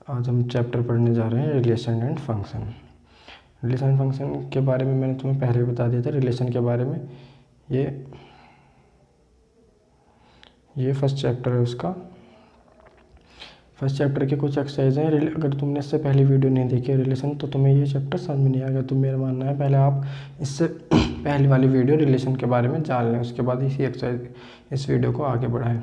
आज हम चैप्टर पढ़ने जा रहे हैं relation and function. Relation and function के बारे में मैंने तुम्हें पहले भी बता दिया था। रिलेशन के बारे में ये फर्स्ट चैप्टर है उसका। फर्स्ट चैप्टर के कुछ एक्सरसाइज हैं। अगर तुमने इससे पहले वीडियो नहीं देखी है रिलेशन, तो तुम्हें ये चैप्टर समझ में नहीं आएगा। तो मेरा मानना है पहले आप इससे पहले वाली वीडियो रिलेशन के बारे में जान लें, उसके बाद इसी एक्सरसाइज इस वीडियो को आगे बढ़ाएं।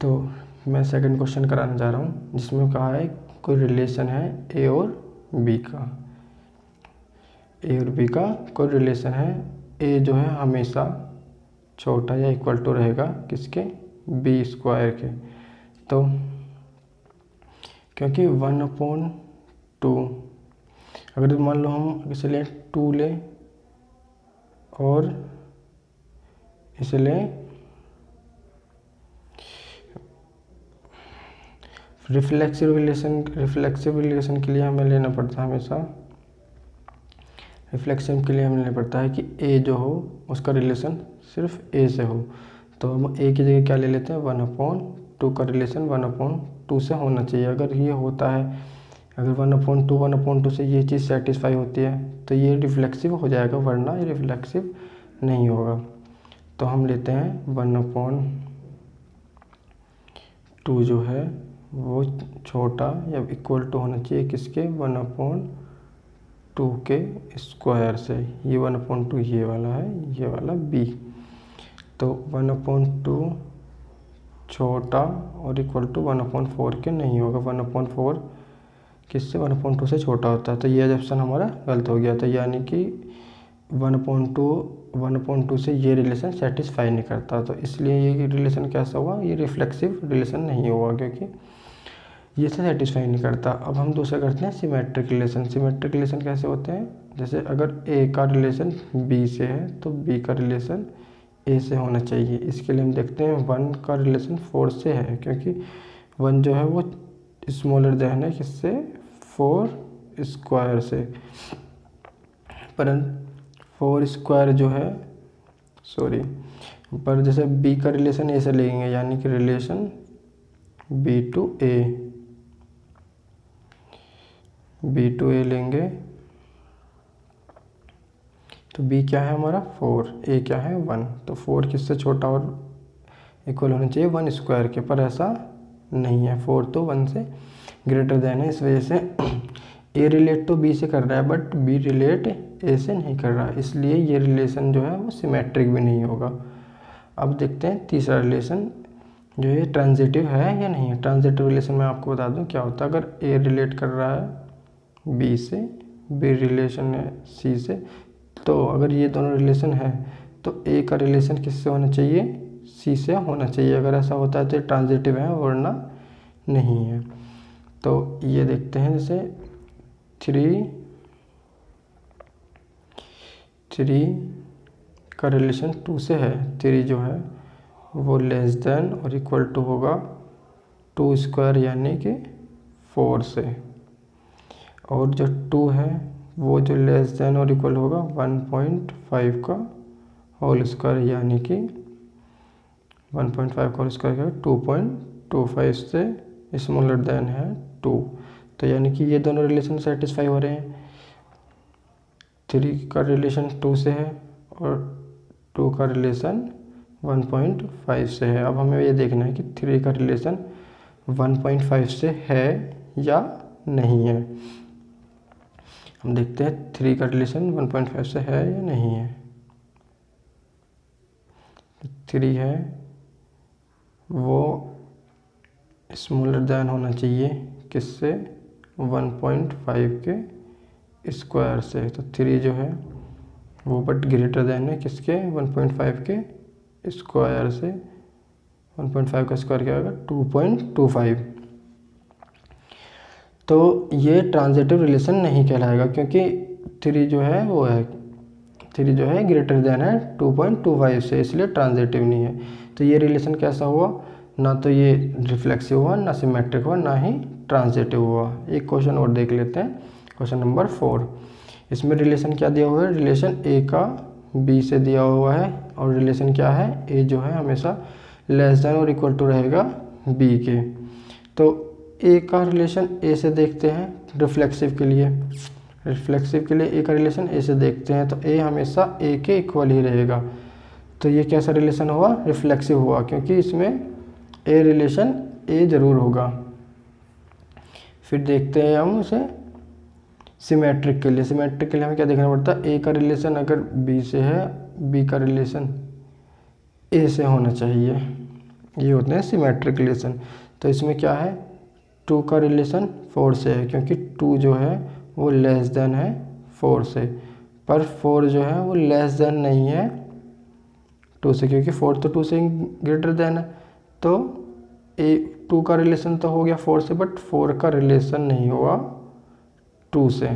तो मैं सेकंड क्वेश्चन कराने जा रहा हूँ, जिसमें कहा है कोई रिलेशन है ए और बी का। ए और बी का कोई रिलेशन है। ए जो है हमेशा छोटा या इक्वल टू रहेगा किसके, बी स्क्वायर के। तो क्योंकि 1/2 अगर मान लो हम इसे लें 2 लें और इसे लें रिफ्लेक्सिव रिलेशन के लिए हमें लेना पड़ता है हमेशा, रिफ्लेक्सिव के लिए हमें लेना पड़ता है कि ए जो हो उसका रिलेशन सिर्फ ए से हो। तो हम ए की जगह क्या ले लेते हैं, 1/2 का रिलेशन 1/2 से होना चाहिए। अगर ये होता है, अगर 1/2 से ये चीज़ सेटिस्फाई होती है तो ये रिफ्लेक्सिव हो जाएगा, वरना ये रिफ्लेक्सिव नहीं होगा। तो हम लेते हैं 1/2 जो है वो छोटा या इक्वल टू होना चाहिए किसके, 1/2 के स्क्वायर से। ये 1/2 ये वाला है, ये वाला बी। तो 1/2 छोटा और इक्वल टू 1/4 के नहीं होगा। 1/4 किससे, 1/2 से छोटा होता है। तो ये ऑप्शन हमारा गलत हो गया था, यानी कि 1/2 से ये रिलेशन सेटिस्फाई नहीं करता। तो इसलिए ये रिलेशन कैसा हुआ, ये रिफ्लेक्सिव रिलेशन नहीं हुआ, क्योंकि ये से सेटिस्फाई नहीं करता। अब हम दूसरा करते हैं सिमेट्रिक रिलेशन। सिमेट्रिक रिलेशन कैसे होते हैं, जैसे अगर ए का रिलेशन बी से है तो बी का रिलेशन ए से होना चाहिए। इसके लिए हम देखते हैं 1 का रिलेशन 4 से है, क्योंकि 1 जो है वो स्मॉलर देन है किससे, 4 स्क्वायर से। पर 4 स्क्वायर जो है पर जैसे बी का रिलेशन ए से लेंगे, यानी कि रिलेशन बी टू ए लेंगे, तो बी क्या है हमारा 4, ए क्या है 1। तो 4 किससे छोटा और इक्वल होना चाहिए, 1 स्क्वायर के, पर ऐसा नहीं है। 4 तो 1 से ग्रेटर देन है। इस वजह से ए रिलेट तो बी से कर रहा है, बट बी रिलेट ए से नहीं कर रहा, इसलिए ये रिलेशन जो है वो सिमेट्रिक भी नहीं होगा। अब देखते हैं तीसरा रिलेशन, जो ये ट्रांजिटिव है या नहीं है। ट्रांजिटिव रिलेशन में आपको बता दूं क्या होता है। अगर ए रिलेट कर रहा है बी से, बी रिलेशन है सी से, तो अगर ये दोनों रिलेशन है तो ए का रिलेशन किससे होना चाहिए, सी से होना चाहिए। अगर ऐसा होता है तो ट्रांजिटिव है, वरना नहीं है। तो ये देखते हैं, जैसे 3 का रिलेशन 2 से है। 3 जो है वो लेस देन और इक्वल टू होगा 2 स्क्वायर यानी कि 4 से, और जो 2 है वो जो लेस देन और इक्वल होगा 1.5 का होल स्क्वायर, यानी कि 1.5 का होल स्क्वायर 2.25 से स्मॉलर देन है 2। तो यानी कि ये दोनों रिलेशन सेटिस्फाई हो रहे हैं। 3 का रिलेशन 2 से है और 2 का रिलेशन 1.5 से है। अब हमें ये देखना है कि 3 का रिलेशन 1.5 से है या नहीं है। हम देखते हैं 3 का रिलेशन 1.5 से है या नहीं है। 3 है वो स्मॉलर देन होना चाहिए किससे, 1.5 के स्क्वायर से। तो 3 जो है वो बट ग्रेटर देन है किसके, 1.5 के स्क्वायर से। 1.5 का स्क्वायर क्या होगा, 2.25। तो ये ट्रांजिटिव रिलेशन नहीं कहलाएगा, क्योंकि 3 जो है वो है, 3 जो है ग्रेटर देन है 2.25 से, इसलिए ट्रांजिटिव नहीं है। तो ये रिलेशन कैसा हुआ, ना तो ये रिफ्लेक्सिव हुआ, ना सिमेट्रिक हुआ, ना ही ट्रांजिटिव हुआ। एक क्वेश्चन और देख लेते हैं, क्वेश्चन नंबर 4। इसमें रिलेशन क्या दिया हुआ है, रिलेशन ए का बी से दिया हुआ है, और रिलेशन क्या है, ए जो है हमेशा लेस देन और इक्वल टू रहेगा बी के। तो ए का रिलेशन ए से देखते हैं रिफ्लेक्सिव के लिए, रिफ्लेक्सिव के लिए ए का रिलेशन ए से देखते हैं, तो ए हमेशा ए के इक्वल ही रहेगा। तो ये कैसा रिलेशन हुआ, रिफ्लेक्सिव हुआ, क्योंकि इसमें ए रिलेशन ए ज़रूर होगा। फिर देखते हैं हम उसे सिमेट्रिक के लिए। सिमेट्रिक के लिए हमें क्या देखना पड़ता है, ए का रिलेशन अगर बी से है, बी का रिलेशन ए से होना चाहिए, ये होते हैं सिमेट्रिक रिलेशन। तो इसमें क्या है, 2 का रिलेशन 4 से है, क्योंकि 2 जो है वो लेस देन है 4 से, पर 4 जो है वो लेस देन नहीं है 2 से, क्योंकि 4 तो 2 से ग्रेटर देन है। तो 2 का रिलेशन तो हो गया 4 से, बट 4 का रिलेशन नहीं हुआ 2 से,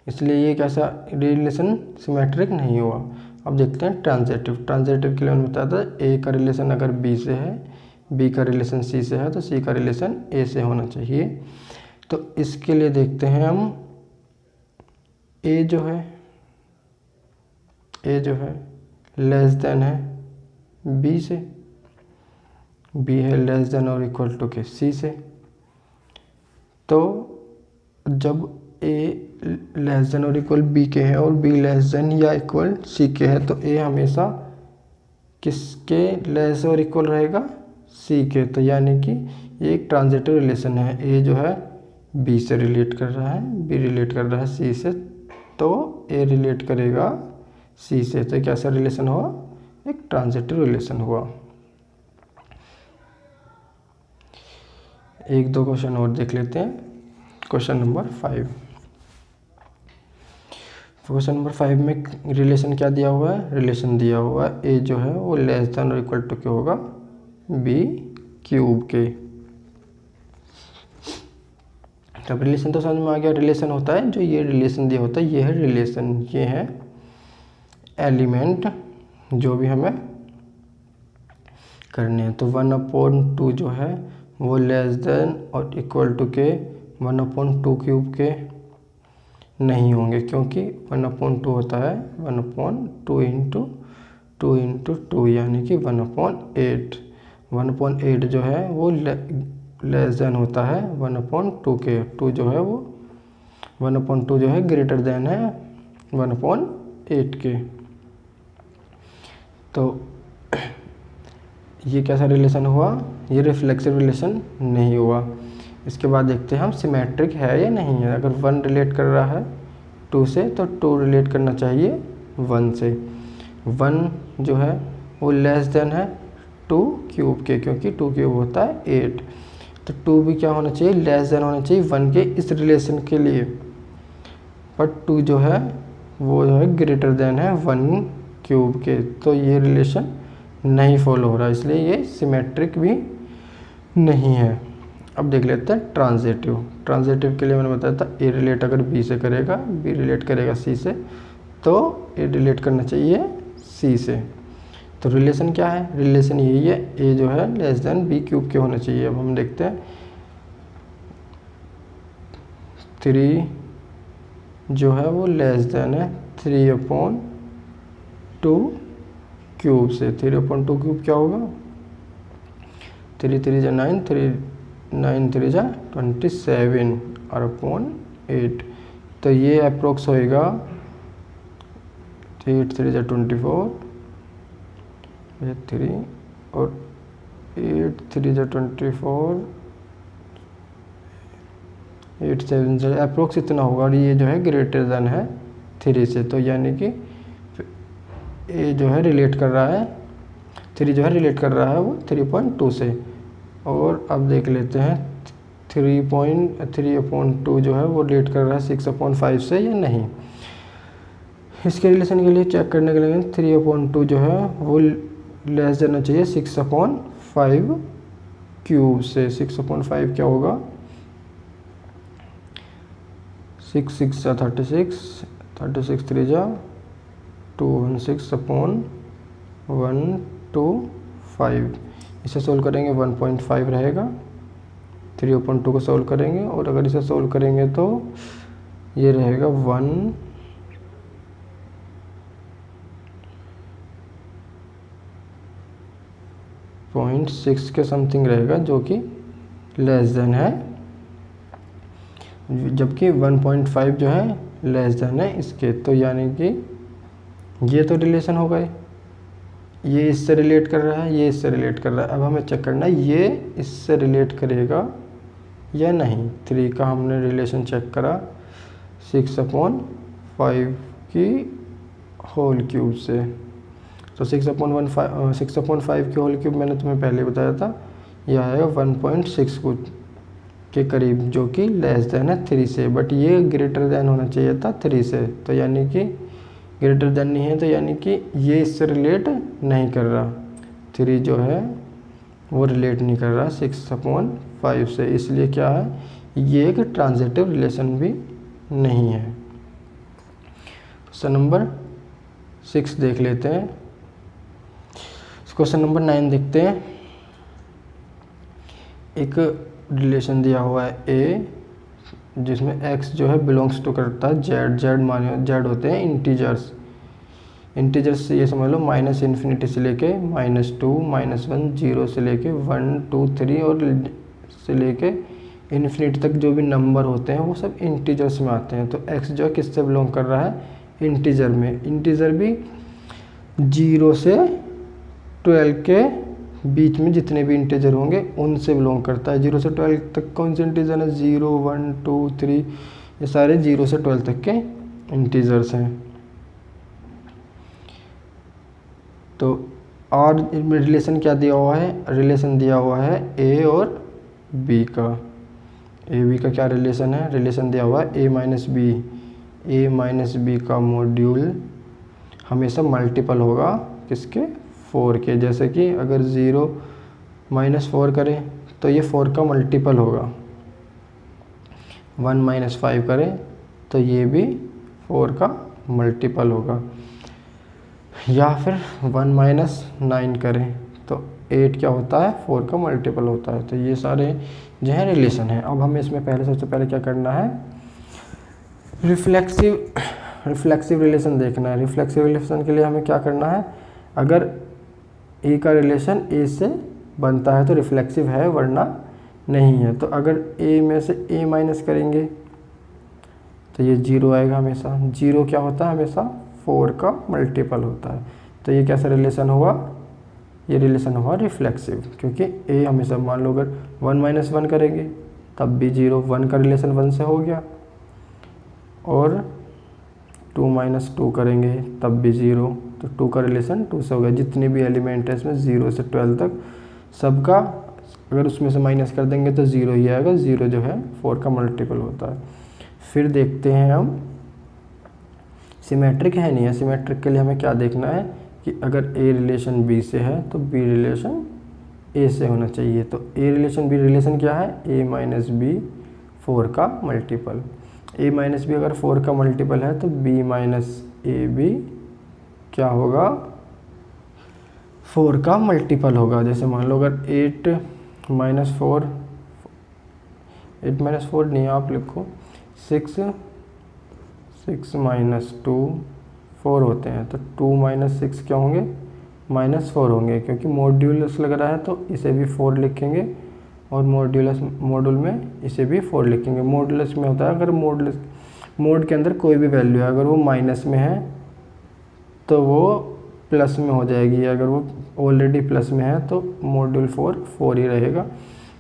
इसलिए ये कैसा रिलेशन सिमेट्रिक नहीं हुआ। अब देखते हैं ट्रांजिटिव। ट्रांजिटिव के लिए मैंने बताया था ए का रिलेशन अगर बी से है, बी का रिलेशन सी से है, तो सी का रिलेशन ए से होना चाहिए। तो इसके लिए देखते हैं हम ए जो है लेस देन है बी से, बी है लेस देन और इक्वल टू के सी से। तो जब ए लेस देन और इक्वल बी के है और बी लेस देन या इक्वल सी के है, तो ए हमेशा किसके लेस और इक्वल रहेगा, सी के। तो यानी कि ये एक ट्रांजिटिव रिलेशन है, ए जो है बी से रिलेट कर रहा है, बी रिलेट कर रहा है सी से, तो ए रिलेट करेगा सी से। तो कैसा रिलेशन हुआ, एक ट्रांजिटिव रिलेशन हुआ। एक दो क्वेश्चन और देख लेते हैं। Question number 5। क्वेश्चन नंबर 5 में रिलेशन क्या दिया हुआ है, रिलेशन दिया हुआ है ए जो है वो लेस देन और इक्वल टू क्या होगा, बी क्यूब के। तब रिलेशन तो समझ में आ गया। रिलेशन होता है जो ये रिलेशन दिया होता है, ये है रिलेशन, ये है एलिमेंट जो भी हमें करने हैं। तो 1/2 जो है वो लेस देन और इक्वल टू के 1/2 क्यूब के नहीं होंगे, क्योंकि 1/2 होता है 1/2 इंटू 2 इंटू 2 यानी कि 1/8। 1/8 जो है वो लेस देन होता है 1/2 के। 2 जो है वो 1/2 जो है ग्रेटर देन है 1/8 के। तो ये कैसा रिलेशन हुआ, ये रिफ्लेक्सिव रिलेशन नहीं हुआ। इसके बाद देखते हैं हम सिमेट्रिक है या नहीं है। अगर 1 रिलेट कर रहा है 2 से, तो 2 रिलेट करना चाहिए 1 से। 1 जो है वो लेस देन है 2 क्यूब के, क्योंकि 2 क्यूब होता है 8। तो 2 भी क्या होना चाहिए, लेस देन होना चाहिए 1 के इस रिलेशन के लिए। बट 2 जो है वो जो है ग्रेटर देन है 1 क्यूब के, तो ये रिलेशन नहीं फॉलो हो रहा, इसलिए ये सिमेट्रिक भी नहीं है। अब देख लेते हैं ट्रांजिटिव। ट्रांजिटिव के लिए मैंने बताया था ए रिलेट अगर बी से करेगा, बी रिलेट करेगा सी से, तो ए रिलेट करना चाहिए सी से। तो रिलेशन क्या है, रिलेशन यही है, ए जो है लेस देन बी क्यूब के होना चाहिए। अब हम देखते हैं 3 जो है वो लेस देन है 3/2 क्यूब से। 3/2 क्यूब क्या होगा, 3 3 जा 9, 9 3 जा 27 और अपॉन 8। तो ये अप्रोक्स होएगा 8 3 जा 24, 3 और 8 3 जा 24, 8 7 जा अप्रोक्स इतना होगा। और ये जो है ग्रेटर देन है 3 से, तो यानी कि ए जो है रिलेट कर रहा है, 3 जो है रिलेट कर रहा है वो 3.2 से। और अब देख लेते हैं 3/2 जो है वो रिलेट कर रहा है 6/5 से या नहीं। इसके रिलेशन के लिए चेक करने के लिए 3/2 जो है वो लेस देना चाहिए 6/5 क्यूब से। 6/5 क्या होगा, 6 6 जा 36, 36 3 जा 216/125। इसे सोल्व करेंगे 1.5 रहेगा। 3/2 को सोल्व करेंगे, और अगर इसे सोल्व करेंगे तो ये रहेगा 1.6 के समथिंग रहेगा, जो कि लेस देन है, जबकि 1.5 जो है लेस देन है इसके। तो यानी कि ये तो रिलेशन हो गए, ये इससे रिलेट कर रहा है, ये इससे रिलेट कर रहा है। अब हमें चेक करना है ये इससे रिलेट करेगा या नहीं। 3 का हमने रिलेशन चेक करा 6/5 की होल क्यूब से। तो 6/5 की होल क्यूब मैंने तुम्हें पहले बताया था, यह आएगा 1.6 के करीब, जो कि लेस देन है 3 से, बट ये ग्रेटर देन होना चाहिए था 3 से। तो यानी कि ग्रेटर देन नहीं है, तो यानी कि ये इससे रिलेट नहीं कर रहा, 3 जो है वो रिलेट नहीं कर रहा 6/5 से, इसलिए क्या है, ये एक ट्रांजिटिव रिलेशन भी नहीं है। क्वेश्चन नंबर 6 देख लेते हैं। क्वेश्चन नंबर 9 देखते हैं। एक रिलेशन दिया हुआ है ए, जिसमें x जो है बिलोंग्स टू करता है z माने z होते हैं इंटीजर्स। इंटीजर्स ये समझ लो -∞ से लेके -2, -1, 0 से लेके 1, 2, 3 और से लेके इन्फिनिटी तक जो भी नंबर होते हैं वो सब इंटीजर्स में आते हैं। तो x जो है किससे बिलोंग कर रहा है, इंटीजर में। इंटीजर भी 0 से 12 के बीच में जितने भी इंटीजर होंगे उनसे बिलोंग करता है। 0 से 12 तक कौन से इंटीजर है, 0, 1, 2, 3, ये सारे 0 से 12 तक के इंटीजर्स हैं। तो और रिलेशन क्या दिया हुआ है, रिलेशन दिया हुआ है ए और बी का। ए बी का क्या रिलेशन है, रिलेशन दिया हुआ है ए माइनस बी का मॉड्यूल हमेशा मल्टीपल होगा किसके, 4 के। जैसे कि अगर 0 - 4 करें तो ये 4 का मल्टीपल होगा, 1 - 5 करें तो ये भी 4 का मल्टीपल होगा, या फिर 1 - 9 करें तो 8 क्या होता है, 4 का मल्टीपल होता है। तो ये सारे जो है रिलेशन है। अब हमें इसमें सबसे पहले क्या करना है, रिफ्लेक्सिव रिलेशन देखना है। रिफ्लेक्सिव रिलेशन के लिए हमें क्या करना है, अगर ए का रिलेशन ए से बनता है तो रिफ्लेक्सिव है, वरना नहीं है। तो अगर ए में से ए माइनस करेंगे तो ये 0 आएगा हमेशा। 0 क्या होता है, हमेशा 4 का मल्टीपल होता है। तो ये कैसा रिलेशन हुआ, ये रिलेशन हुआ रिफ्लेक्सिव, क्योंकि ए हमेशा, मान लो अगर 1 - 1 करेंगे तब भी 0, 1 का रिलेशन 1 से हो गया, और 2 - 2 करेंगे तब भी 0, तो 2 का रिलेशन 2 से हो गया। जितने भी एलिमेंट है इसमें 0 से 12 तक सबका अगर उसमें से माइनस कर देंगे तो 0 ही आएगा। 0 जो है 4 का मल्टीपल होता है। फिर देखते हैं हम, सिमेट्रिक है नहीं है। सिमेट्रिक के लिए हमें क्या देखना है कि अगर ए रिलेशन बी से है तो बी रिलेशन ए से होना चाहिए। तो ए रिलेशन बी रिलेशन क्या है, ए माइनस बी 4 का मल्टीपल। ए माइनस बी अगर 4 का मल्टीपल है तो बी माइनस ए बी क्या होगा, 4 का मल्टीपल होगा। जैसे मान लो अगर 8 - 4 नहीं, आप लिखो 6 - 2 4 होते हैं, तो 2 - 6 क्या होंगे, -4 होंगे, क्योंकि मॉड्यूलस लग रहा है तो इसे भी 4 लिखेंगे, और मॉड्यूल में इसे भी 4 लिखेंगे। मॉड्यूलस में होता है अगर मोड के अंदर कोई भी वैल्यू है, अगर वो माइनस में है तो वो प्लस में हो जाएगी, अगर वो ऑलरेडी प्लस में है तो मॉड्यूल 4 ही रहेगा।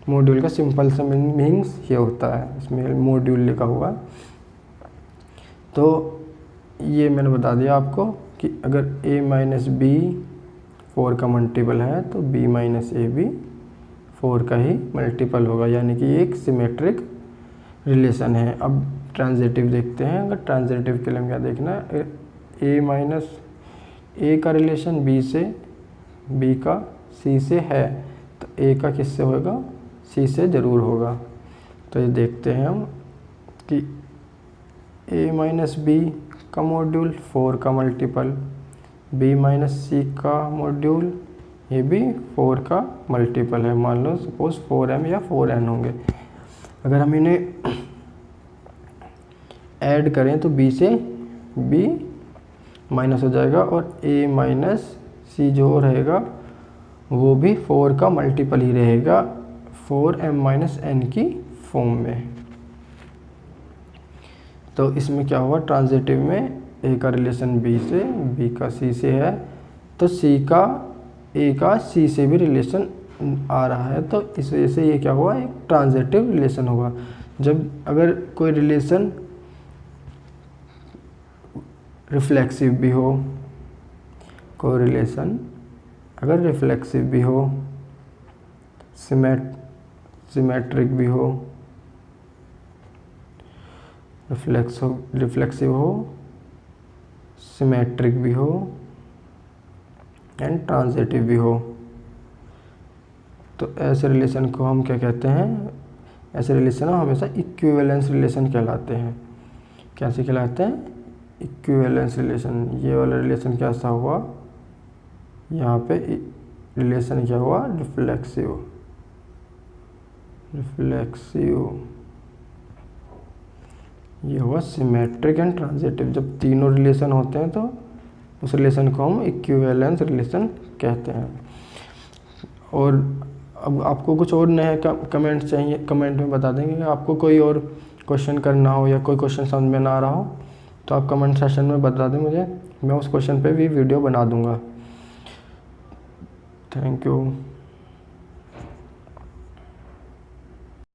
मॉड्यूल का सिंपल सा मीनिंग्स ये होता है, इसमें मॉड्यूल लिखा हुआ है। तो ये मैंने बता दिया आपको कि अगर a माइनस बी 4 का मल्टीपल है तो b माइनस ए भी 4 का ही मल्टीपल होगा, यानी कि एक सिमेट्रिक रिलेशन है। अब ट्रांजिटिव देखते हैं। अगर ट्रांजिटिव के लिए हम क्या देखना है, a माइनस ए का रिलेशन b से, b का c से है, तो a का किससे होगा, c से ज़रूर होगा। तो ये देखते हैं हम कि a माइनस बी का मॉड्यूल 4 का मल्टीपल, b माइनस सी का मॉड्यूल ये भी 4 का मल्टीपल है। मान लो सपोज 4m या 4n होंगे। अगर हम इन्हें ऐड करें तो b से b माइनस हो जाएगा, और a माइनस सी जो रहेगा वो भी 4 का मल्टीपल ही रहेगा। 4m-n की फॉर्म में। तो इसमें क्या हुआ, ट्रांजिटिव में ए का रिलेशन बी से, बी का सी से है, तो सी का ए का सी से भी रिलेशन आ रहा है, तो इस वजह से ये क्या हुआ, एक ट्रांजिटिव रिलेशन होगा। जब अगर कोई रिलेशन रिफ्लेक्सिव भी हो, कोई रिलेशन अगर रिफ्लेक्सिव भी हो, सिमेट्रिक भी हो, रिफ्लेक्सिव हो, सिमेट्रिक भी हो एंड ट्रांजिटिव भी हो, तो ऐसे रिलेशन को हम क्या कहते हैं, ऐसे रिलेशन हमेशा इक्विवेलेंस रिलेशन कहलाते हैं। कैसे कहलाते हैं, इक्विवेलेंस रिलेशन। ये वाला रिलेशन कैसा हुआ, यहाँ पे रिलेशन क्या हुआ, रिफ्लेक्सिव। ये हुआ सिमेट्रिक एंड ट्रांजिटिव। जब तीनों रिलेशन होते हैं तो उस रिलेशन को हम इक्विवेलेंस रिलेशन कहते हैं। और अब आपको कुछ और नए कमेंट चाहिए, कमेंट में बता देंगे। आपको कोई और क्वेश्चन करना हो या कोई क्वेश्चन समझ में ना आ रहा हो तो आप कमेंट सेक्शन में बता दें मुझे, मैं उस क्वेश्चन पे भी वीडियो बना दूंगा। Thank you.